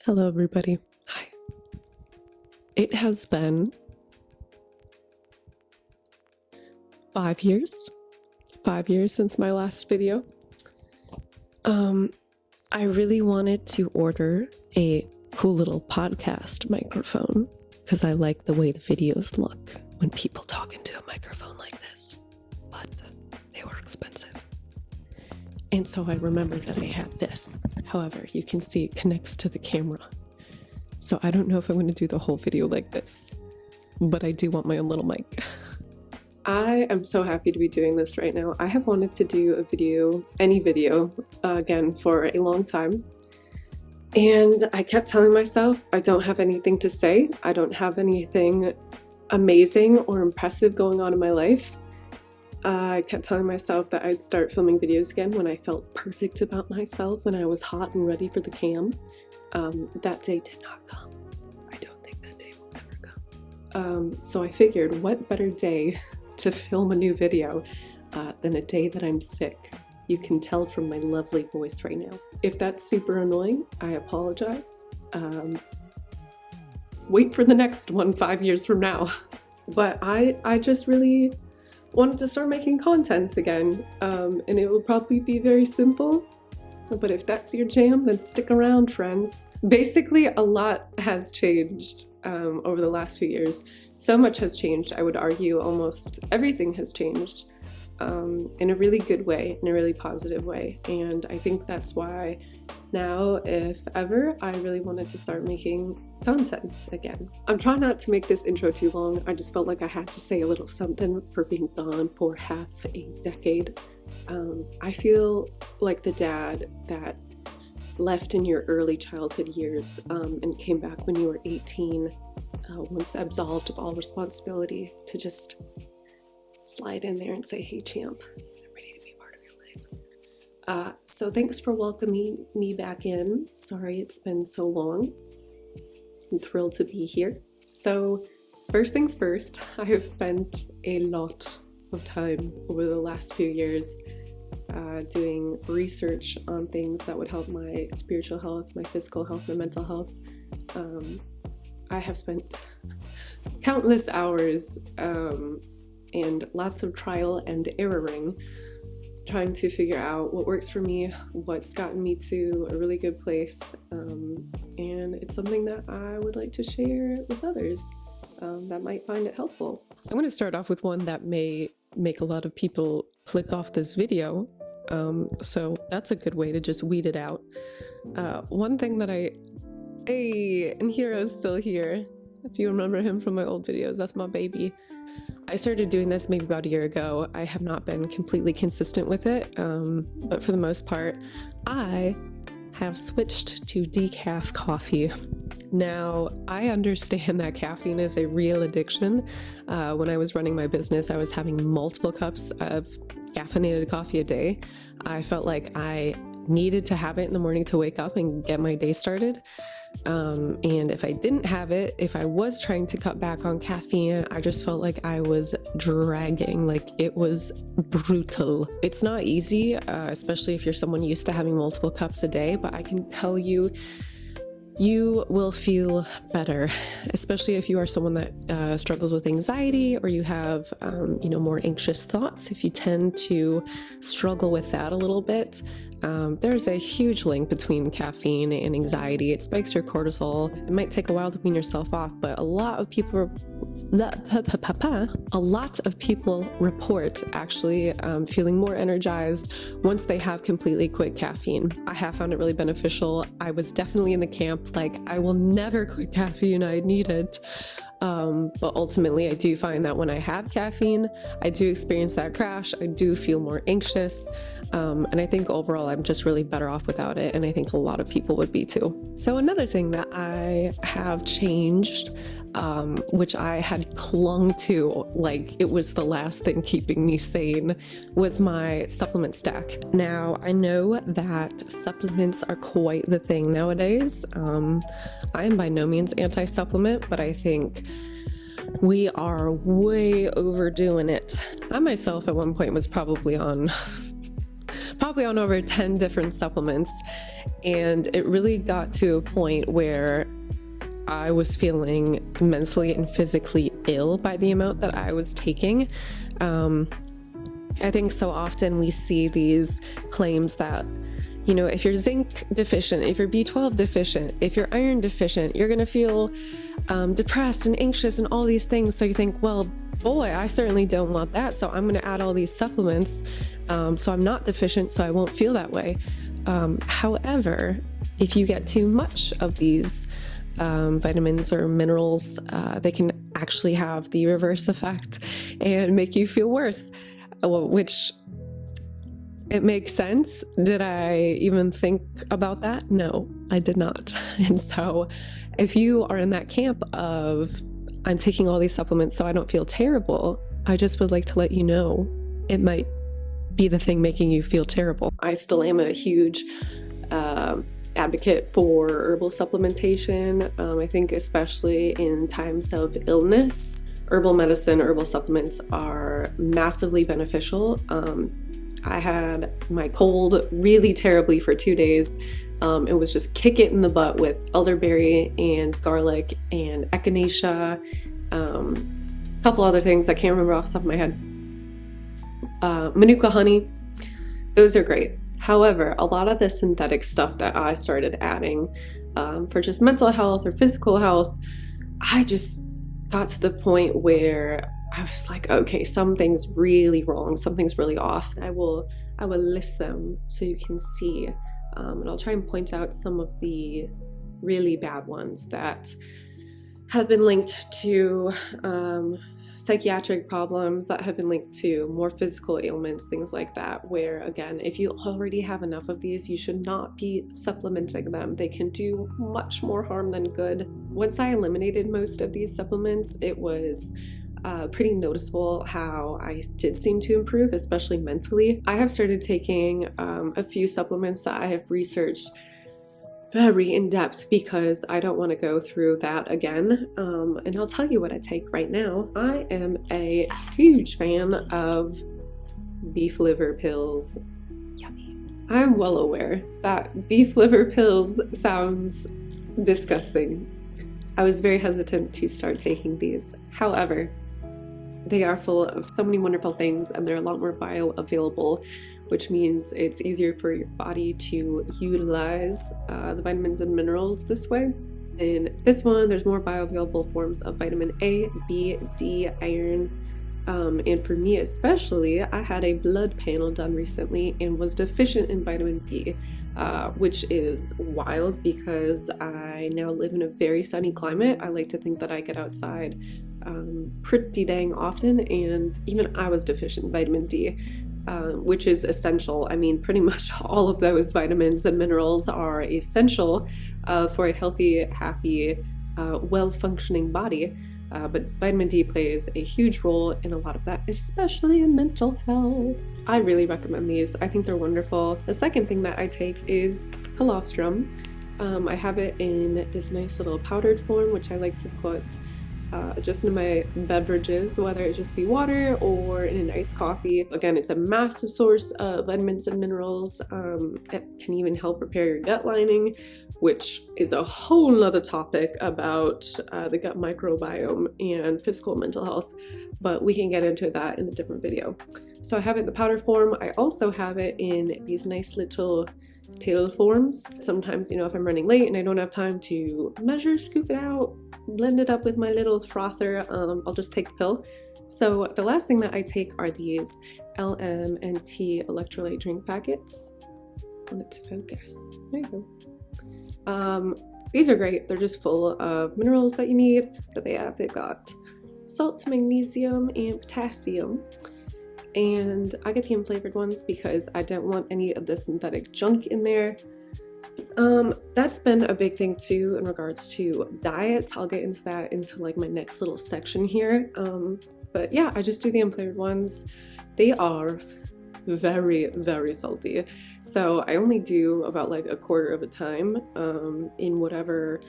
Hello, everybody. Hi. It has been 5 years. 5 years since my last video. I really wanted to order a cool little podcast microphone because I like the way the videos look when people talk into a microphone like this, but they were expensive. And so I remembered that I had this. However, you can see it connects to the camera. So I don't know if I'm going to do the whole video like this, but I do want my own little mic. I am so happy to be doing this right now. I have wanted to do a video, any video, again, for a long time. And I kept telling myself, I don't have anything to say. I don't have anything amazing or impressive going on in my life. I kept telling myself that I'd start filming videos again when I felt perfect about myself, when I was hot and ready for the cam. That day did not come. I don't think that day will ever come. So I figured, what better day to film a new video than a day that I'm sick. You can tell from my lovely voice right now. If that's super annoying, I apologize. Wait for the next one 5 years from now. But I just really wanted to start making content again, and it will probably be very simple. But if that's your jam, then stick around, friends. Basically, a lot has changed over the last few years. So much has changed, I would argue almost everything has changed in a really good way, in a really positive way. And I think that's why now, if ever, I really wanted to start making content again. I'm trying not to make this intro too long. I just felt like I had to say a little something for being gone for half a decade. I feel like the dad that left in your early childhood years and came back when you were 18, once absolved of all responsibility, to just slide in there and say, hey champ, I'm ready to be part of your life. So thanks for welcoming me back in. Sorry it's been so long. I'm thrilled to be here. So first things first, I have spent a lot of time over the last few years doing research on things that would help my spiritual health, my physical health, my mental health. I have spent countless hours and lots of trial and erroring trying to figure out what works for me, what's gotten me to a really good place, and it's something that I would like to share with others that might find it helpful. I'm going to start off with one that may make a lot of people click off this video, so that's a good way to just weed it out. One thing that hey, and Hero's still here. If you remember him from my old videos, that's my baby. I started doing this maybe about a year ago. I have not been completely consistent with it, but for the most part, I have switched to decaf coffee. Now, I understand that caffeine is a real addiction. When I was running my business, I was having multiple cups of caffeinated coffee a day. I felt like I needed to have it in the morning to wake up and get my day started. And if I didn't have it, if I was trying to cut back on caffeine, I just felt like I was dragging, like it was brutal. It's not easy, especially if you're someone used to having multiple cups a day, but I can tell you, you will feel better, especially if you are someone that struggles with anxiety, or you have, more anxious thoughts. If you tend to struggle with that a little bit, there's a huge link between caffeine and anxiety. It spikes your cortisol. It might take a while to wean yourself off, but a lot of people report actually feeling more energized once they have completely quit caffeine. I have found it really beneficial. I was definitely in the camp, like, I will never quit caffeine, I need it. But ultimately, I do find that when I have caffeine, I do experience that crash. I do feel more anxious. And I think overall, I'm just really better off without it. And I think a lot of people would be too. So another thing that I have changed, which I had clung to like it was the last thing keeping me sane, was my supplement stack. Now, I know that supplements are quite the thing nowadays. I am by no means anti-supplement, but I think we are way overdoing it. I myself at one point was probably probably on over 10 different supplements, and it really got to a point where I was feeling mentally and physically ill by the amount that I was taking. I think so often we see these claims that, you know, if you're zinc deficient, if you're B12 deficient, if you're iron deficient, you're going to feel depressed and anxious and all these things. So you think, well, boy, I certainly don't want that. So I'm going to add all these supplements so I'm not deficient, so I won't feel that way. However, if you get too much of these vitamins or minerals, they can actually have the reverse effect and make you feel worse, which it makes sense. Did I even think about that? No, I did not. And so if you are in that camp of, I'm taking all these supplements so I don't feel terrible, I just would like to let you know it might be the thing making you feel terrible. I still am a huge advocate for herbal supplementation. I think especially in times of illness, herbal medicine, herbal supplements are massively beneficial. I had my cold really terribly for 2 days. It was just kick it in the butt with elderberry and garlic and echinacea, a couple other things I can't remember off the top of my head. Manuka honey, those are great. However, a lot of the synthetic stuff that I started adding for just mental health or physical health, I just got to the point where I was like, okay, something's really wrong, something's really off. I will list them so you can see, and I'll try and point out some of the really bad ones that have been linked to psychiatric problems, that have been linked to more physical ailments, things like that, where again, if you already have enough of these, you should not be supplementing them. They can do much more harm than good. Once I eliminated most of these supplements, it was pretty noticeable how I did seem to improve, especially mentally. I have started taking a few supplements that I have researched very in depth because I don't want to go through that again. And I'll tell you what I take right now. I am a huge fan of beef liver pills. Yummy. I'm well aware that beef liver pills sounds disgusting. I was very hesitant to start taking these. However, they are full of so many wonderful things, and they're a lot more bioavailable, which means it's easier for your body to utilize the vitamins and minerals this way. In this one, there's more bioavailable forms of vitamin A, B, D, iron, and for me especially, I had a blood panel done recently and was deficient in vitamin D, which is wild because I now live in a very sunny climate. I like to think that I get outside pretty dang often, and even I was deficient in vitamin D, which is essential. I mean, pretty much all of those vitamins and minerals are essential for a healthy, happy, well-functioning body. But vitamin D plays a huge role in a lot of that, especially in mental health. I really recommend these. I think they're wonderful. The second thing that I take is colostrum. I have it in this nice little powdered form, which I like to put just in my beverages, whether it just be water or in an iced coffee. Again, it's a massive source of vitamins and minerals. It can even help repair your gut lining, which is a whole nother topic about the gut microbiome and physical and mental health, but we can get into that in a different video. So I have it in the powder form. I also have it in these nice little pill forms. Sometimes, you know, if I'm running late and I don't have time to measure, scoop it out, blend it up with my little frother, I'll just take the pill. So the last thing that I take are these LM&T electrolyte drink packets. I want it to focus. There you go. These are great. They're just full of minerals that you need. But they've got salt, magnesium, and potassium. And I get the unflavored ones because I don't want any of the synthetic junk in there. That's been a big thing too in regards to diets. I'll get into that into like my next little section here. But yeah, I just do the unflavored ones. They are very, very salty. So I only do about like a quarter of a time in whatever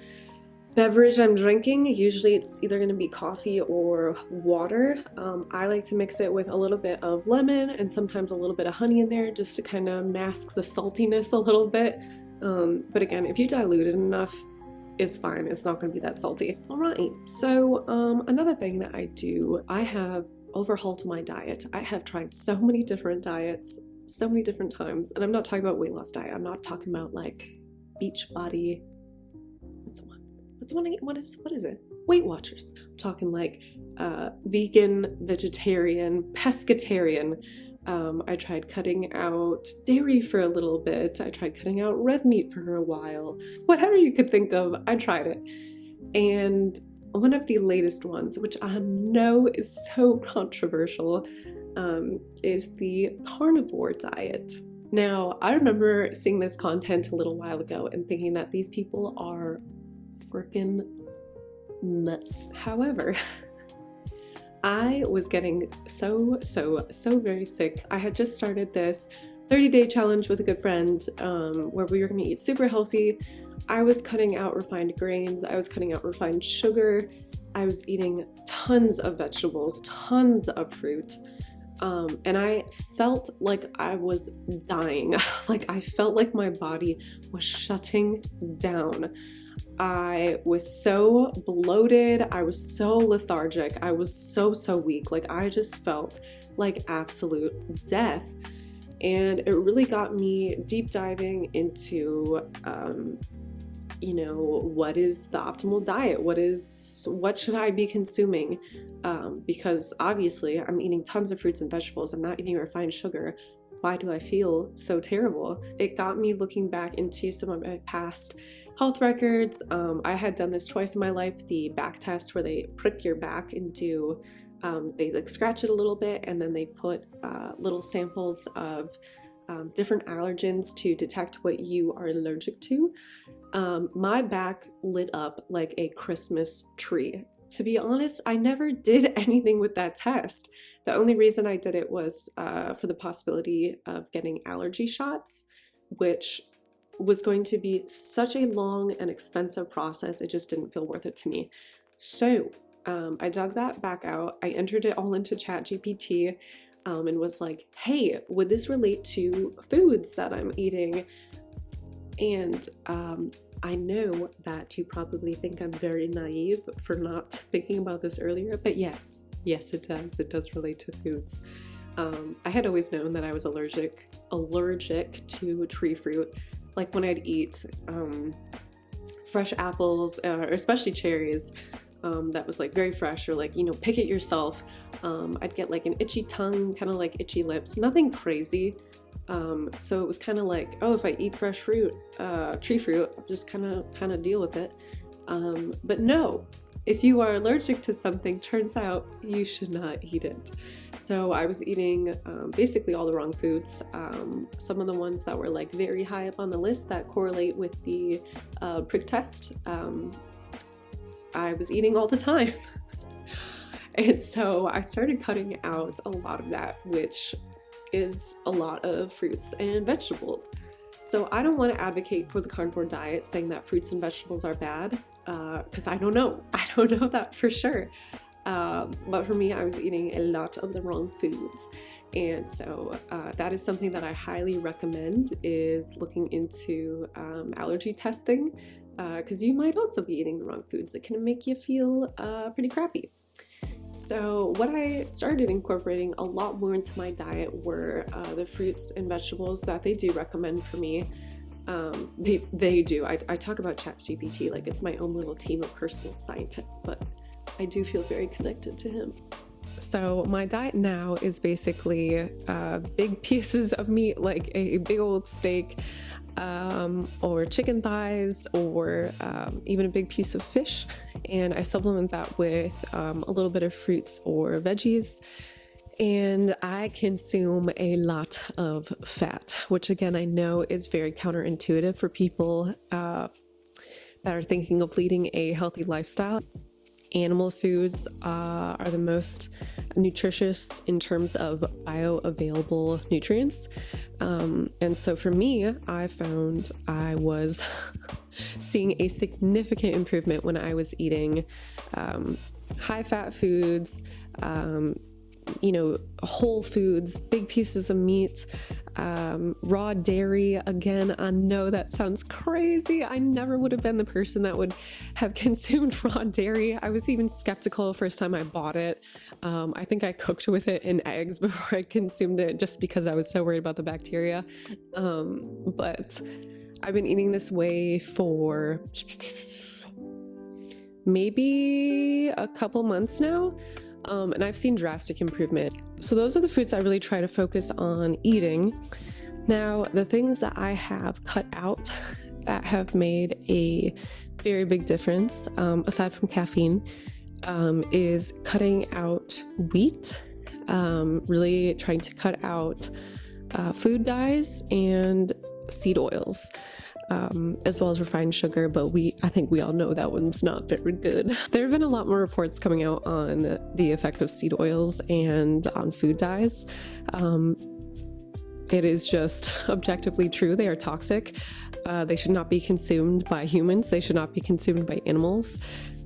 beverage I'm drinking, usually it's either going to be coffee or water. I like to mix it with a little bit of lemon and sometimes a little bit of honey in there just to kind of mask the saltiness a little bit. But again, if you dilute it enough, it's fine. It's not going to be that salty. All right. So another thing that I do, I have overhauled my diet. I have tried so many different diets, so many different times, and I'm not talking about weight loss diet. I'm not talking about like Beachbody. What is it? Weight Watchers. I'm talking like vegan, vegetarian, pescatarian. I tried cutting out dairy for a little bit. I tried cutting out red meat for a while. Whatever you could think of, I tried it. And one of the latest ones, which I know is so controversial, is the carnivore diet. Now, I remember seeing this content a little while ago and thinking that these people are freaking nuts. However, I was getting so very sick. I had just started this 30-day challenge with a good friend where we were going to eat super healthy. I was cutting out refined grains. I was cutting out refined sugar. I was eating tons of vegetables, tons of fruit. And I felt like I was dying. Like I felt like my body was shutting down. I was so bloated. I was so lethargic. I was so weak. Like I just felt like absolute death. And it really got me deep diving into, what is the optimal diet? What should I be consuming? Because obviously I'm eating tons of fruits and vegetables. I'm not eating refined sugar. Why do I feel so terrible? It got me looking back into some of my past health records. I had done this twice in my life, the back test where they prick your back and do, they like scratch it a little bit and then they put little samples of different allergens to detect what you are allergic to. My back lit up like a Christmas tree. To be honest, I never did anything with that test. The only reason I did it was for the possibility of getting allergy shots, which was going to be such a long and expensive process. It just didn't feel worth it to me. So I dug that back out. I entered it all into ChatGPT and was like, hey, would this relate to foods that I'm eating? And I know that you probably think I'm very naive for not thinking about this earlier, but yes, it does. It does relate to foods. I had always known that I was allergic to tree fruit. Like when I'd eat fresh apples, or especially cherries, that was like very fresh, or like, pick it yourself, I'd get like an itchy tongue, kind of like itchy lips, nothing crazy. So it was kind of like, oh, if I eat fresh fruit, tree fruit, I'll just kind of deal with it. But no, if you are allergic to something, turns out you should not eat it. So I was eating basically all the wrong foods. Some of the ones that were like very high up on the list that correlate with the prick test, I was eating all the time. And so I started cutting out a lot of that, which is a lot of fruits and vegetables. So I don't want to advocate for the carnivore diet saying that fruits and vegetables are bad, because I don't know. I don't know that for sure. But for me, I was eating a lot of the wrong foods. And so that is something that I highly recommend, is looking into allergy testing, because you might also be eating the wrong foods. It can make you feel pretty crappy. So what I started incorporating a lot more into my diet were the fruits and vegetables that they do recommend for me. They do. I talk about ChatGPT like it's my own little team of personal scientists, but I do feel very connected to him. So my diet now is basically big pieces of meat, like a big old steak, or chicken thighs, or even a big piece of fish, and I supplement that with a little bit of fruits or veggies. And I consume a lot of fat, which again I know is very counterintuitive for people that are thinking of leading a healthy lifestyle. Animal foods are the most nutritious in terms of bioavailable nutrients. And so for me, I found I was seeing a significant improvement when I was eating high fat foods, whole foods, big pieces of meat, raw dairy. Again, I know that sounds crazy. I never would have been the person that would have consumed raw dairy. I was even skeptical the first time I bought it. I think I cooked with it in eggs before I consumed it just because I was so worried about the bacteria. But I've been eating this way for maybe a couple months now. And I've seen drastic improvement. So those are the foods I really try to focus on eating. Now, the things that I have cut out that have made a very big difference, aside from caffeine, is cutting out wheat, really trying to cut out food dyes and seed oils. As well as refined sugar, but I think we all know that one's not very good. There have been a lot more reports coming out on the effect of seed oils and on food dyes. It is just objectively true. They are toxic. They should not be consumed by humans. They should not be consumed by animals.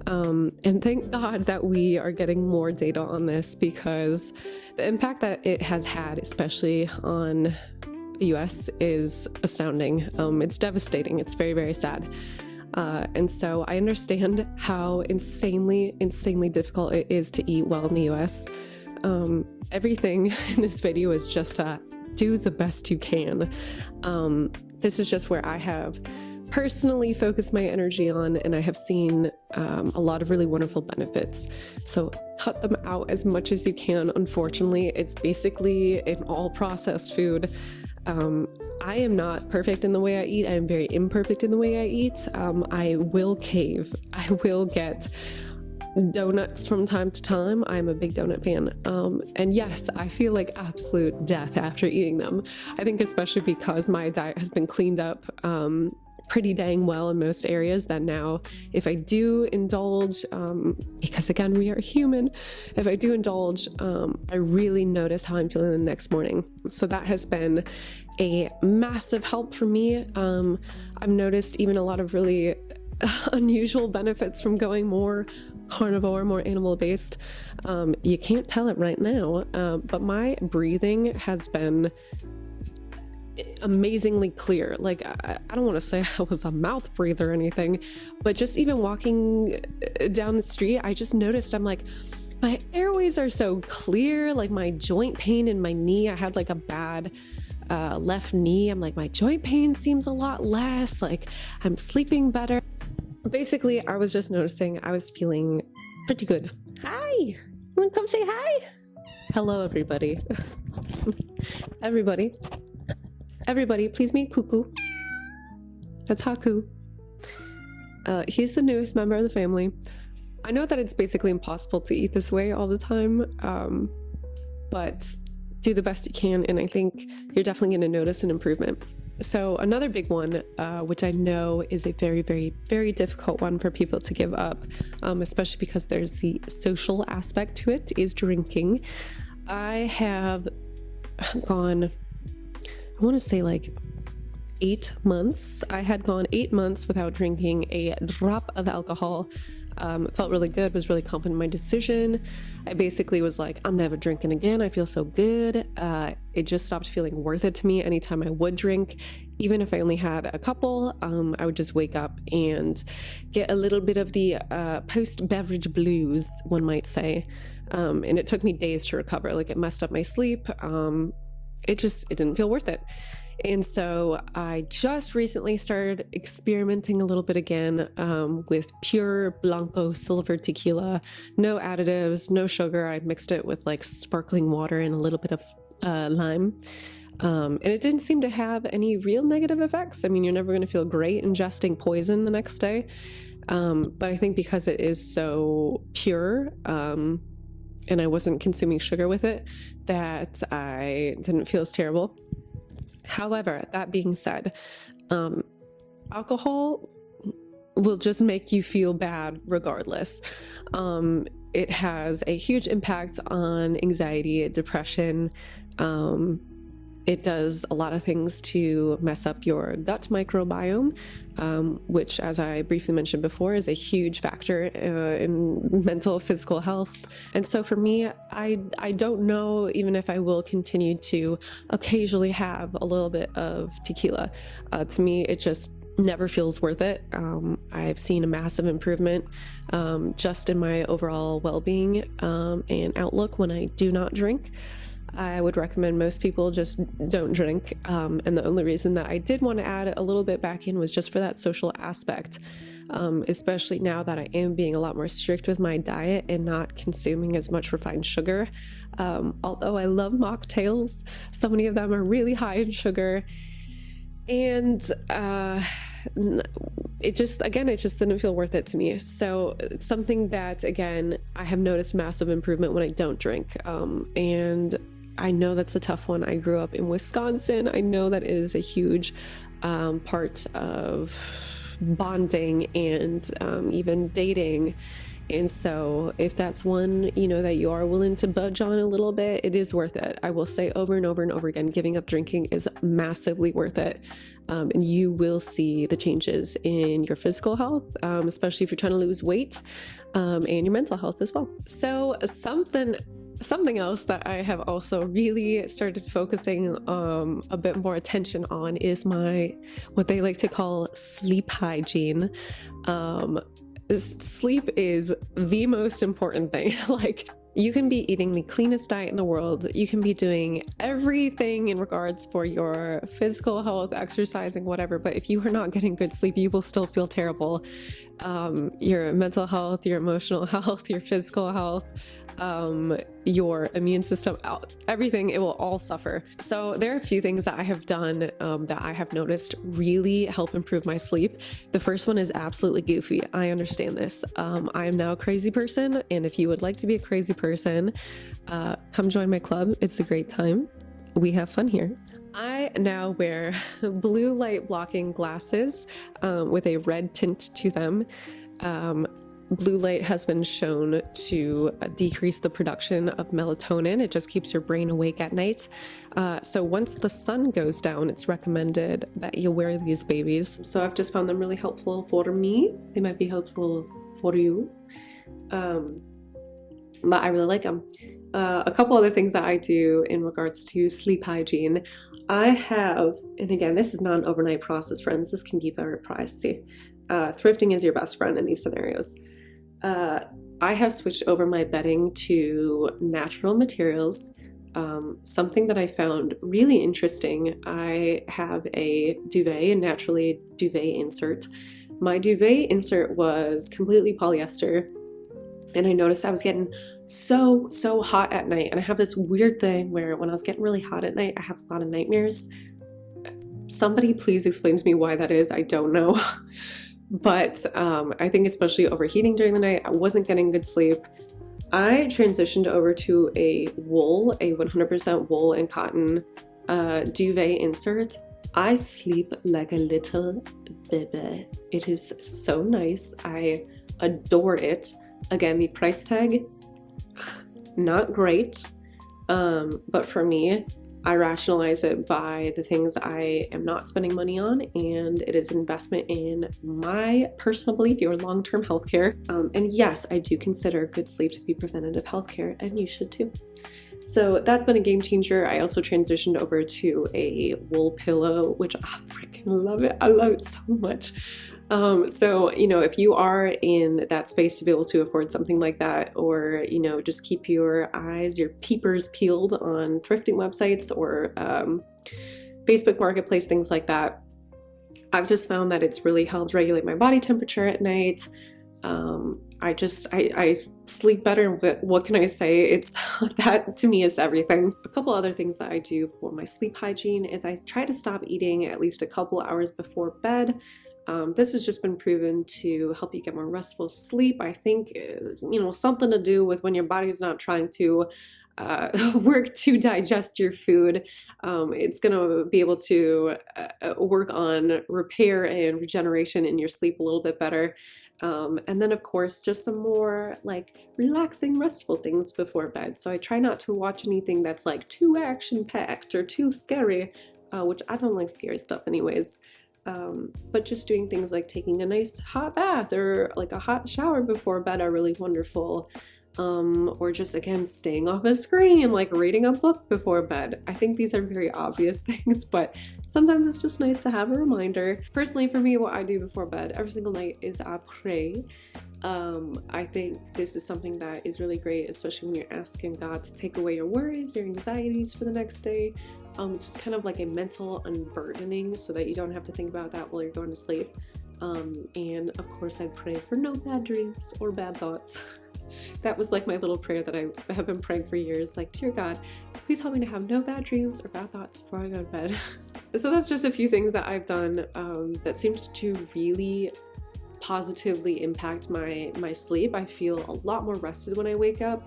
And thank God that we are getting more data on this, because the impact that it has had, especially on the US, is astounding. It's devastating. It's very, very sad. And so I understand how insanely difficult it is to eat well in the US. Everything in this video is just to do the best you can. This is just where I have personally focused my energy on, and I have seen a lot of really wonderful benefits. So cut them out as much as you can. Unfortunately, it's basically an all processed food. I am not perfect in the way I eat. I am very imperfect in the way I eat. I will cave. I will get donuts from time to time. I'm a big donut fan. And yes, I feel like absolute death after eating them. I think especially because my diet has been cleaned up pretty dang well in most areas, that now if I do indulge, because again, we are human, if I do indulge, I really notice how I'm feeling the next morning. So that has been a massive help for me. I've noticed even a lot of really unusual benefits from going more carnivore, more animal based. You can't tell it right now, but my breathing has been amazingly clear. Like, I don't want to say I was a mouth breather or anything, but just even walking down the street, I just noticed I'm like, my airways are so clear. Like my joint pain in my knee, I had like a bad left knee. I'm like, my joint pain seems a lot less. Like I'm sleeping better. Basically, I was just noticing I was feeling pretty good. Hi, you want to come say hi? Hello, everybody. Everybody, please meet Cuckoo. That's Haku. He's the newest member of the family. I know that it's basically impossible to eat this way all the time, but do the best you can, and I think you're definitely going to notice an improvement. So another big one, which I know is a very, very, very difficult one for people to give up, especially because there's the social aspect to it, is drinking. I have gone, I want to say like 8 months. I had gone 8 months without drinking a drop of alcohol. It felt really good, was really confident in my decision. I basically was like, I'm never drinking again. I feel so good. It just stopped feeling worth it to me anytime I would drink. Even if I only had a couple, I would just wake up and get a little bit of the post-beverage blues, one might say. And it took me days to recover. Like, it messed up my sleep. It didn't feel worth it. And so I just recently started experimenting a little bit again with pure Blanco silver tequila, no additives, no sugar. I mixed it with like sparkling water and a little bit of lime. And it didn't seem to have any real negative effects. I mean, you're never going to feel great ingesting poison the next day. But I think because it is so pure, and I wasn't consuming sugar with it, that I didn't feel as terrible. However, that being said, alcohol will just make you feel bad regardless. it has a huge impact on anxiety, depression. It does a lot of things to mess up your gut microbiome, which, as I briefly mentioned before, is a huge factor in mental, physical health. And so for me, I don't know even if I will continue to occasionally have a little bit of tequila. To me, it just never feels worth it. I've seen a massive improvement just in my overall well-being and outlook when I do not drink. I would recommend most people just don't drink. And the only reason that I did want to add a little bit back in was just for that social aspect, especially now that I am being a lot more strict with my diet and not consuming as much refined sugar. Although I love mocktails, so many of them are really high in sugar. And it just didn't feel worth it to me. So it's something that, again, I have noticed massive improvement when I don't drink. And I know that's a tough one. I grew up in Wisconsin. I know that it is a huge part of bonding and even dating. And so if that's one, that you are willing to budge on a little bit, it is worth it. I will say over and over and over again, giving up drinking is massively worth it. And you will see the changes in your physical health, especially if you're trying to lose weight, and your mental health as well. So something else that I have also really started focusing a bit more attention on is what they like to call sleep hygiene. Sleep is the most important thing. Like, you can be eating the cleanest diet in the world. You can be doing everything in regards for your physical health, exercising, whatever. But if you are not getting good sleep, you will still feel terrible. Your mental health, your emotional health, your physical health, your immune system, everything, it will all suffer. So there are a few things that I have done that I have noticed really help improve my sleep. The first one is absolutely goofy. I understand this. I am now a crazy person, and if you would like to be a crazy person, come join my club. It's a great time. We have fun here. I now wear blue light blocking glasses with a red tint to them. Blue light has been shown to decrease the production of melatonin. It just keeps your brain awake at night. So once the sun goes down, it's recommended that you wear these babies. So I've just found them really helpful for me. They might be helpful for you. But I really like them. A couple other things that I do in regards to sleep hygiene. I have, and again, this is not an overnight process, friends. This can be very pricey. Thrifting is your best friend in these scenarios. I have switched over my bedding to natural materials. Something that I found really interesting, I have a duvet, a naturally duvet insert. My duvet insert was completely polyester, and I noticed I was getting so hot at night. And I have this weird thing where when I was getting really hot at night, I have a lot of nightmares. Somebody please explain to me why that is. I don't know. But I think especially overheating during the night, I wasn't getting good sleep. I transitioned over to a 100% wool and cotton duvet insert. I sleep like a little baby. It is so nice. I adore it. Again, the price tag, not great. But for me, I rationalize it by the things I am not spending money on, and it is an investment in my personal belief, your long-term healthcare. And yes, I do consider good sleep to be preventative healthcare, and you should too. So that's been a game changer. I also transitioned over to a wool pillow, which I freaking love it. I love it so much. So, if you are in that space to be able to afford something like that, or, just keep your eyes, your peepers peeled on thrifting websites or Facebook Marketplace, things like that, I've just found that it's really helped regulate my body temperature at night. I sleep better. What can I say? It's that to me is everything. A couple other things that I do for my sleep hygiene is I try to stop eating at least a couple hours before bed. This has just been proven to help you get more restful sleep. I think, something to do with when your body's not trying to work to digest your food. It's going to be able to work on repair and regeneration in your sleep a little bit better. And then of course, just some more like relaxing, restful things before bed. So I try not to watch anything that's like too action-packed or too scary, which I don't like scary stuff anyways. But just doing things like taking a nice hot bath or like a hot shower before bed are really wonderful. Or just again staying off a screen, like reading a book before bed. I think these are very obvious things, but sometimes it's just nice to have a reminder. Personally, for me, what I do before bed every single night is I pray. I think this is something that is really great, especially when you're asking God to take away your worries, your anxieties for the next day. It's just kind of like a mental unburdening so that you don't have to think about that while you're going to sleep. And of course, I pray for no bad dreams or bad thoughts. That was like my little prayer that I have been praying for years, like, dear God, please help me to have no bad dreams or bad thoughts before I go to bed. So that's just a few things that I've done that seemed to really positively impact my sleep. I feel a lot more rested when I wake up,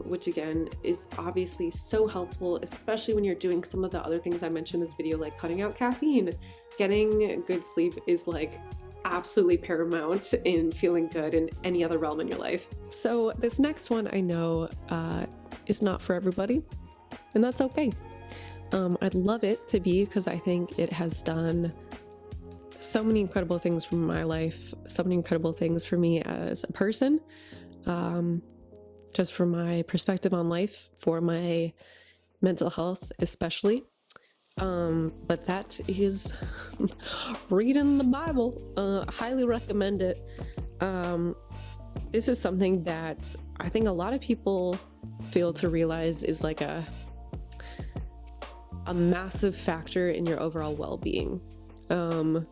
which again is obviously so helpful, especially when you're doing some of the other things I mentioned in this video, like cutting out caffeine. Getting good sleep is like absolutely paramount in feeling good in any other realm in your life. So this next one I know is not for everybody, and that's okay. I'd love it to be, because I think it has done so many incredible things for my life, so many incredible things for me as a person, just for my perspective on life, for my mental health especially. But that is reading the Bible. Highly recommend it. This is something that I think a lot of people fail to realize is like a massive factor in your overall well-being. And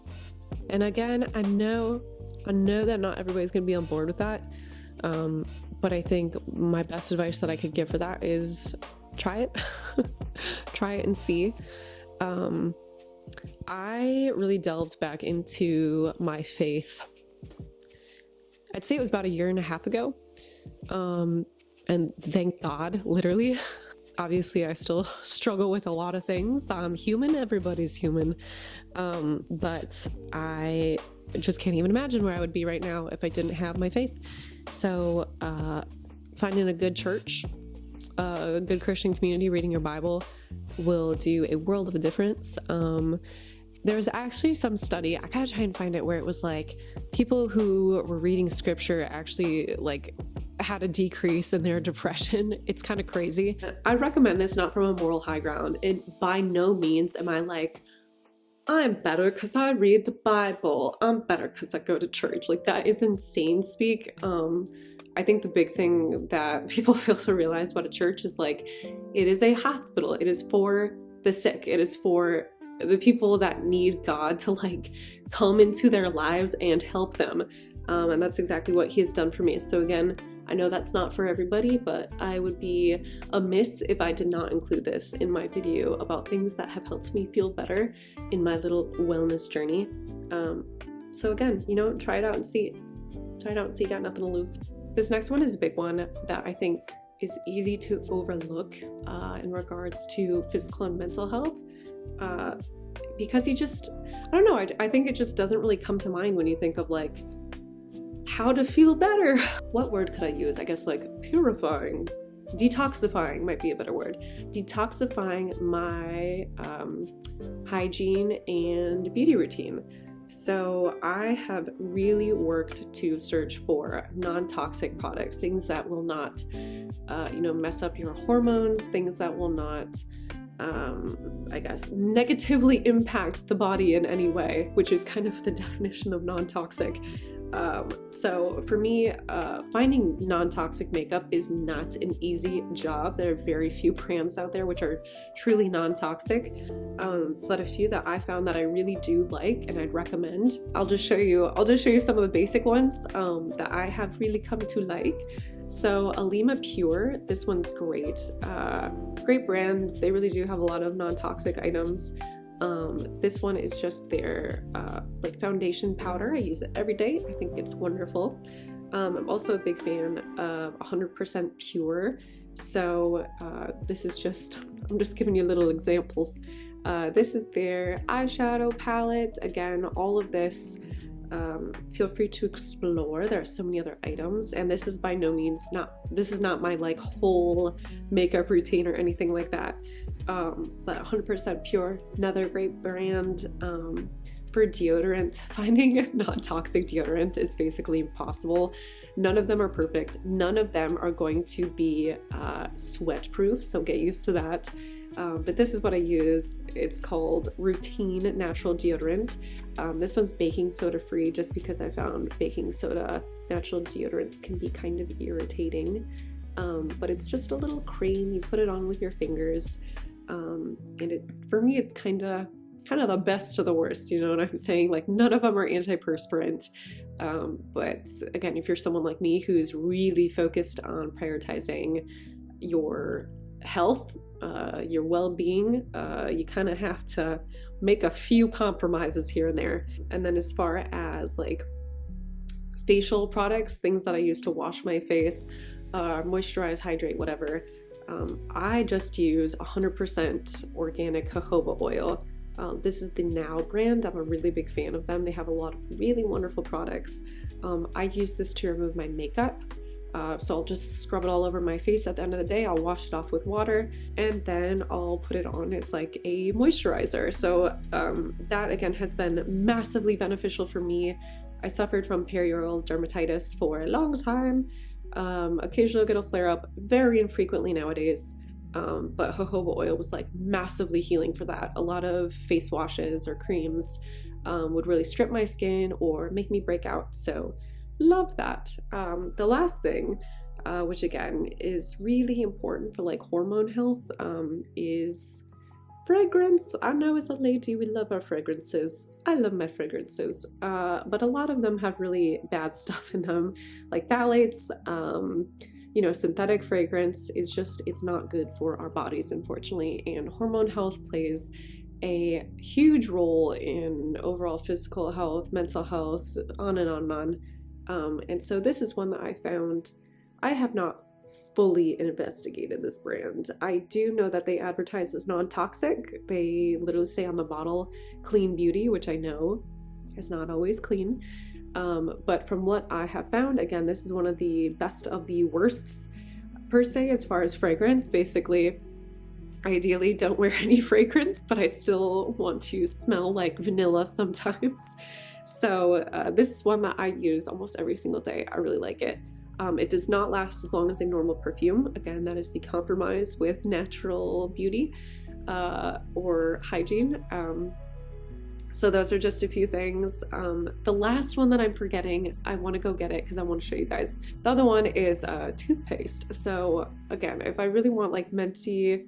again, I know that not everybody's gonna be on board with that. But I think my best advice that I could give for that is try it. Try it and see. I really delved back into my faith. I'd say it was about 1.5 years ago. And thank God, literally. Obviously, I still struggle with a lot of things. I'm human, everybody's human. But I just can't even imagine where I would be right now if I didn't have my faith. So, finding a good church, a good Christian community, reading your Bible will do a world of a difference. There's actually some study, I gotta try and find it, where it was like people who were reading scripture actually like had a decrease in their depression. It's kind of crazy. I recommend this not from a moral high ground. And by no means am I like, I'm better because I read the Bible. I'm better because I go to church. Like, that is insane speak. I think the big thing that people fail to realize about a church is like, it is a hospital. It is for the sick. It is for the people that need God to like come into their lives and help them. And that's exactly what he has done for me. So again, I know that's not for everybody, but I would be amiss if I did not include this in my video about things that have helped me feel better in my little wellness journey. So again, try it out and see. Try it out and see. Got nothing to lose. This next one is a big one that I think is easy to overlook in regards to physical and mental health. Because I don't know, I think it just doesn't really come to mind when you think of like how to feel better. What word could I use? I guess like purifying, detoxifying might be a better word. Detoxifying my hygiene and beauty routine. So I have really worked to search for non-toxic products, things that will not, mess up your hormones, things that will not, negatively impact the body in any way, which is kind of the definition of non-toxic. So for me, finding non-toxic makeup is not an easy job. There are very few brands out there which are truly non-toxic, but a few that I found that I really do like and I'd recommend. I'll just show you some of the basic ones that I have really come to like. So Alima Pure, this one's great. Great brand. They really do have a lot of non-toxic items. This one is just their foundation powder. I use it every day. I think it's wonderful. I'm also a big fan of 100% pure. So this is I'm just giving you little examples. This is their eyeshadow palette. Again, all of this feel free to explore. There are so many other items, and this is by no means this is not my like whole makeup routine or anything like that. But 100% pure, another great brand. For deodorant, finding non-toxic deodorant is basically impossible. None of them are perfect. None of them are going to be sweat-proof, so get used to that. But this is what I use. It's called Routine Natural Deodorant. This one's baking soda free, just because I found baking soda natural deodorants can be kind of irritating. But it's just a little cream. You put it on with your fingers. And for me, it's kind of the best of the worst, you know what I'm saying? Like, none of them are antiperspirant. But again, if you're someone like me who's really focused on prioritizing your health, your well-being, you kind of have to make a few compromises here and there. And then as far as like facial products, things that I use to wash my face, moisturize, hydrate, whatever, I just use 100% organic jojoba oil. This is the Now brand. I'm a really big fan of them. They have a lot of really wonderful products. I use this to remove my makeup. So I'll just scrub it all over my face. At the end of the day, I'll wash it off with water, and then I'll put it on as like a moisturizer. So that again has been massively beneficial for me. I suffered from perioral dermatitis for a long time. Occasionally I'll get a flare up, very infrequently nowadays. But jojoba oil was like massively healing for that. A lot of face washes or creams would really strip my skin or make me break out. So love that. The last thing, which again is really important for like hormone health, is fragrance. I know as a lady we love our fragrances. I love my fragrances, but a lot of them have really bad stuff in them, like phthalates. You know, synthetic fragrance is just, it's not good for our bodies, unfortunately, and hormone health plays a huge role in overall physical health, mental health, on and on and on. And so this is one that I found. I have not fully investigated this brand. I do know that they advertise as non-toxic. They literally say on the bottle, clean beauty, which I know is not always clean. But from what I have found, again, this is one of the best of the worsts per se as far as fragrance. Basically, ideally don't wear any fragrance, but I still want to smell like vanilla sometimes. So this is one that I use almost every single day. I really like it. It does not last as long as a normal perfume. Again, that is the compromise with natural beauty or hygiene. So those are just a few things. The last one that I'm forgetting, I want to go get it because I want to show you guys. The other one is toothpaste. So again, if I really want like minty,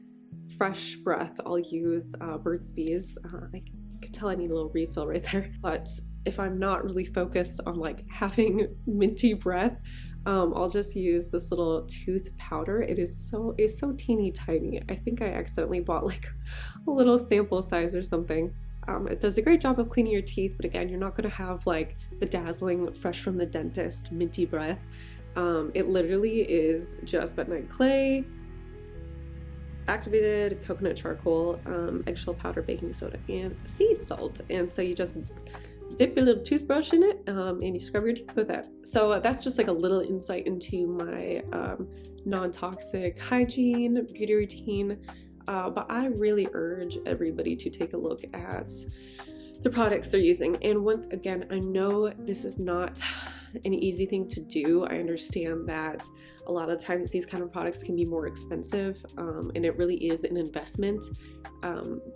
fresh breath, I'll use Burt's Bees. I can tell I need a little refill right there. But if I'm not really focused on like having minty breath, I'll just use this little tooth powder. It's so teeny tiny. I think I accidentally bought like a little sample size or something. It does a great job of cleaning your teeth, but again, you're not going to have like the dazzling fresh from the dentist minty breath. It literally is just bentonite clay, activated coconut charcoal, eggshell powder, baking soda, and sea salt. And so you just dip your little toothbrush in it and you scrub your teeth with it. So that's just like a little insight into my non-toxic hygiene beauty routine. But I really urge everybody to take a look at the products they're using. And once again, I know this is not an easy thing to do. I understand that a lot of times these kind of products can be more expensive, and it really is an investment.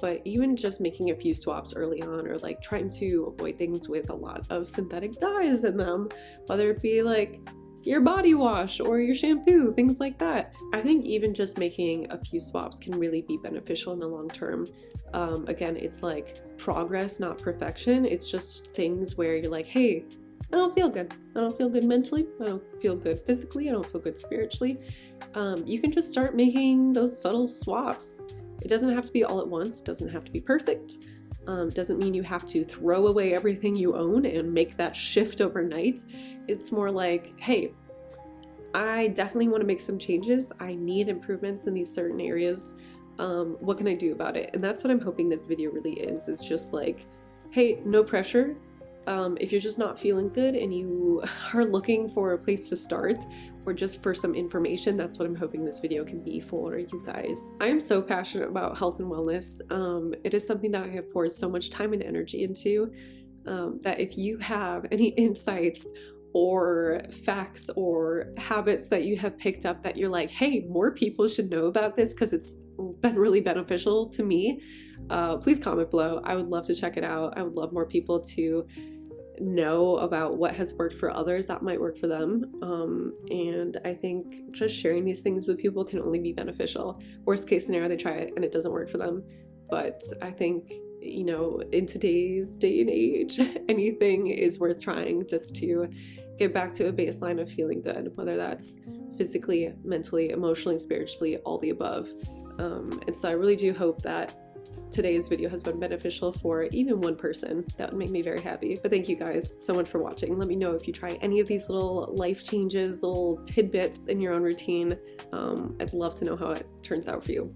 But even just making a few swaps early on, or like trying to avoid things with a lot of synthetic dyes in them, whether it be like your body wash or your shampoo, things like that. I think even just making a few swaps can really be beneficial in the long term. Again, it's like progress, not perfection. It's just things where you're like, hey, I don't feel good. I don't feel good mentally. I don't feel good physically. I don't feel good spiritually. You can just start making those subtle swaps. It doesn't have to be all at once. It doesn't have to be perfect. Doesn't mean you have to throw away everything you own and make that shift overnight. It's more like, hey, I definitely want to make some changes. I need improvements in these certain areas. What can I do about it? And that's what I'm hoping this video really is just like, hey, no pressure. If you're just not feeling good and you are looking for a place to start or just for some information, that's what I'm hoping this video can be for you guys. I am so passionate about health and wellness. It is something that I have poured so much time and energy into, that if you have any insights or facts or habits that you have picked up that you're like, hey, more people should know about this because it's been really beneficial to me, please comment below. I would love to check it out. I would love more people to know about what has worked for others that might work for them. And I think just sharing these things with people can only be beneficial. Worst case scenario, they try it and it doesn't work for them. But I think, you know, in today's day and age, anything is worth trying just to get back to a baseline of feeling good, whether that's physically, mentally, emotionally, spiritually, all the above. And so I really do hope that today's video has been beneficial for even one person. That would make me very happy. But thank you guys so much for watching. Let me know if you try any of these little life changes, little tidbits in your own routine. I'd love to know how it turns out for you.